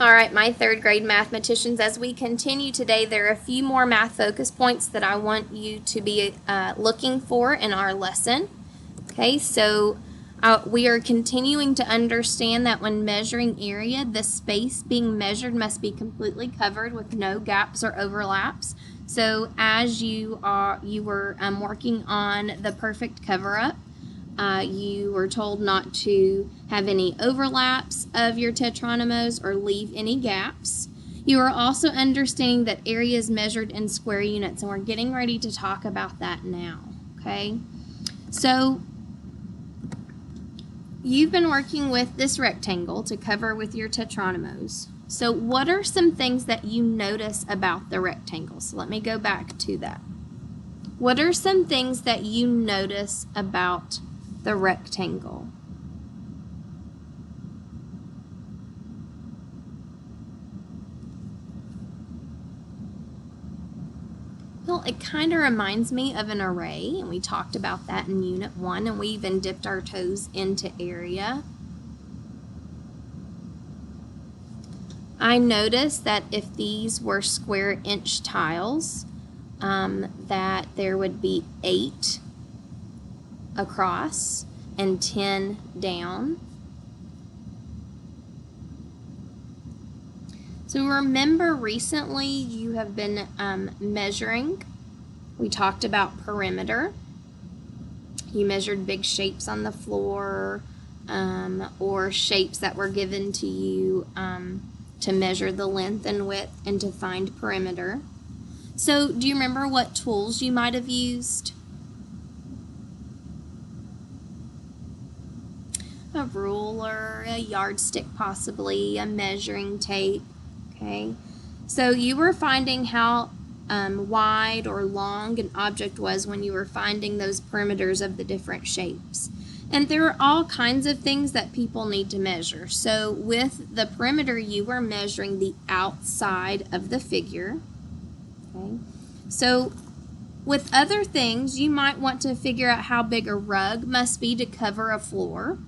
All right, my third grade mathematicians, as we continue today, there are a few more math focus points that I want you to be looking for in our lesson. Okay, so we are continuing to understand that when measuring area, the space being measured must be completely covered with no gaps or overlaps. So as you were working on the perfect cover-up, you were told not to have any overlaps of your tetronymus or leave any gaps. You are also understanding that area is measured in square units, and we're getting ready to talk about that now, okay? So you've been working with this rectangle to cover with your tetronymus. So what are some things that you notice about the rectangle? So let me go back to that. What are some things that you notice about the rectangle? Well, it kind of reminds me of an array, and we talked about that in Unit 1, and we even dipped our toes into area. I noticed that if these were square inch tiles, that there would be 8 across and 10 down. So remember, recently you have been measuring. We talked about perimeter. You measured big shapes on the floor or shapes that were given to you to measure the length and width and to find perimeter. So do you remember what tools you might have used? A ruler, a yardstick possibly, a measuring tape, okay? So you were finding how wide or long an object was when you were finding those perimeters of the different shapes. And there are all kinds of things that people need to measure. So with the perimeter, you were measuring the outside of the figure, okay? So with other things, you might want to figure out how big a rug must be to cover a floor,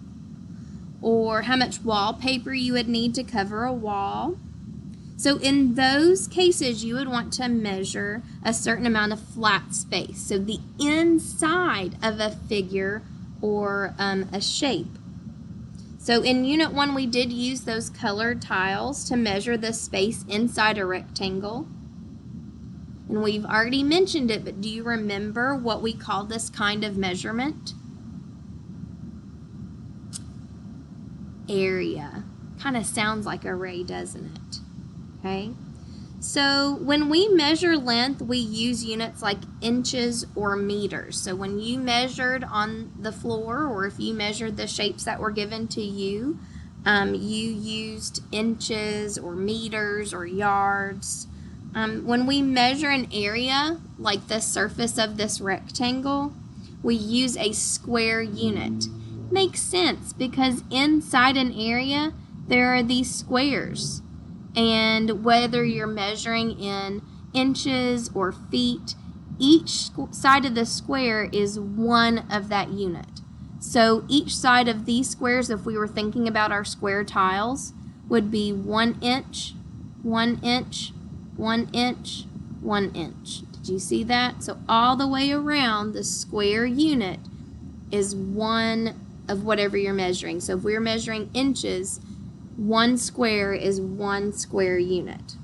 or how much wallpaper you would need to cover a wall. So in those cases, you would want to measure a certain amount of flat space, so the inside of a figure or a shape. So in Unit 1, we did use those colored tiles to measure the space inside a rectangle. And we've already mentioned it, but do you remember what we call this kind of measurement? Area. Kind of sounds like array, doesn't it? Okay. So when we measure length, we use units like inches or meters. So when you measured on the floor, or if you measured the shapes that were given to you, you used inches or meters or yards. When we measure an area, like the surface of this rectangle, we use a square unit. Makes sense because inside an area there are these squares, and whether you're measuring in inches or feet, each side of the square is one of that unit. So each side of these squares, if we were thinking about our square tiles, would be 1 inch, 1 inch, 1 inch, 1 inch. Did you see that? So all the way around, the square unit is one of whatever you're measuring. So if we're measuring inches, 1 square is 1 square unit.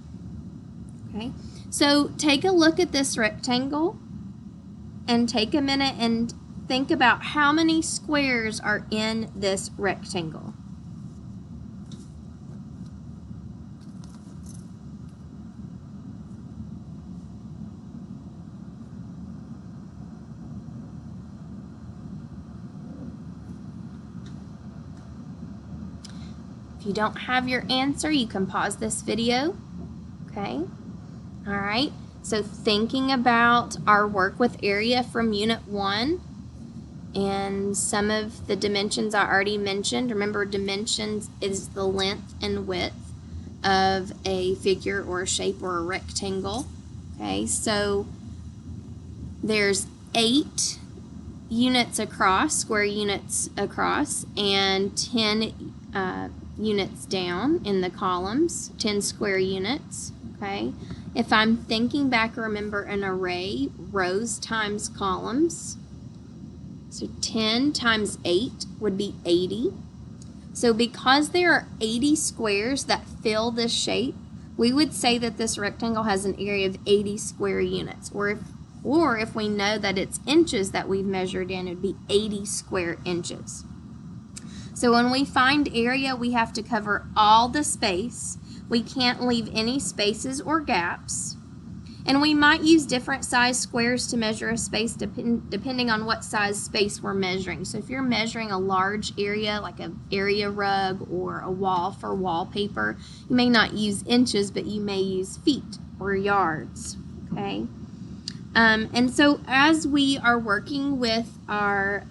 Okay, so take a look at this rectangle and take a minute and think about how many squares are in this rectangle. If you don't have your answer, you can pause this video, okay? All right, so thinking about our work with area from Unit 1 and some of the dimensions I already mentioned. Remember, dimensions is the length and width of a figure or a shape or a rectangle, okay? So there's 8 units across, square units across, and 10 units down in the columns, 10 square units, okay? If I'm thinking back, remember an array, rows times columns. So 10 times 8 would be 80. So because there are 80 squares that fill this shape, we would say that this rectangle has an area of 80 square units. Or if we know that it's inches that we've measured in, it would be 80 square inches. So when we find area, we have to cover all the space. We can't leave any spaces or gaps. And we might use different size squares to measure a space depending on what size space we're measuring. So if you're measuring a large area, like an area rug or a wall for wallpaper, you may not use inches, but you may use feet or yards, okay? And so as we are working with our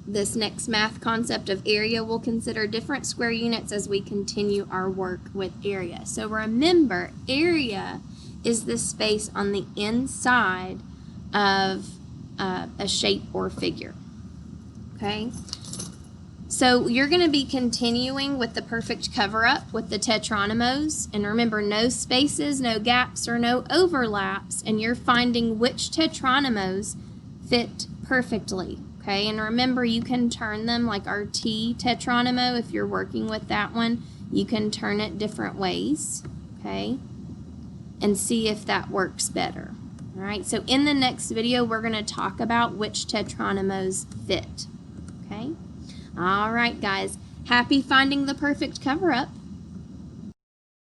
this next math concept of area, we'll consider different square units as we continue our work with area. So remember, area is the space on the inside of a shape or figure, okay? So you're going to be continuing with the perfect cover-up with the tetronymos, and remember, no spaces, no gaps, or no overlaps, and you're finding which tetronymos fit perfectly, okay? And remember, you can turn them like our T tetronymo. If you're working with that one, you can turn it different ways, okay, and see if that works better. All right, so in the next video, we're going to talk about which tetronymos fit, okay? All right, guys, happy finding the perfect cover-up.